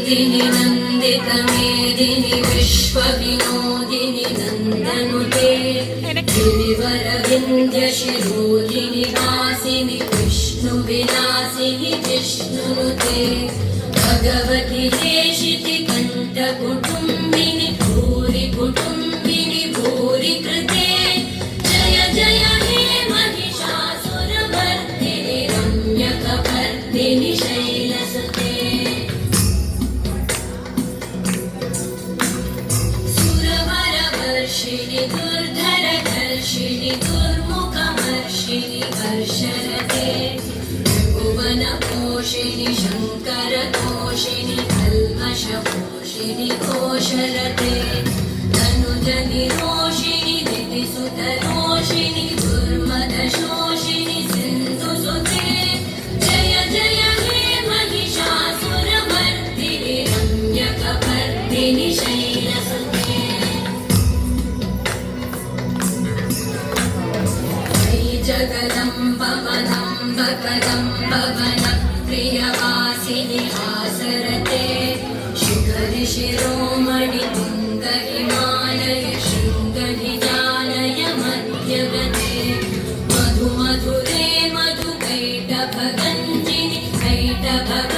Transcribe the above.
नन्दिनि नन्दितमेदिनि विश्वविनोदिनि नन्दनुते गिरिवरविन्ध्यशिरोधिनि वासिनि विष्णुविलासिनि जिष्णुनुते भगवति हेशिति कण्ठकुटुम्बिनि भूरि कुटुम्बिनि भूरि कृते जय जय हे महिषासुरमर्दिनि रम्यकपर्दिनि शैलसुते सुरवरवर्षिणि दुर्धरधर्षिणि दुर्मुखमर्षिणि हर्षरते भुवनपोषिणि शङ्करतोषिणि कल्मषपोषिणि घोषरते तनुजनिरोषिणि दितिसुतरोषिणि दुर्मदशोषिणि सिन्धुसुते जय जय हे महिषासुरमर्दिनि रम्यकपर्दिनि शैलसुते जगदम्ब मदम्ब कदम्ब वनप्रियवासिनि हासरते शिखरि शिरोमणि तुङ्ग हिमालय शृङ्गनिजालय मध्यगते मधु मधुरे मधुकैटभगञ्जिनि कैटभग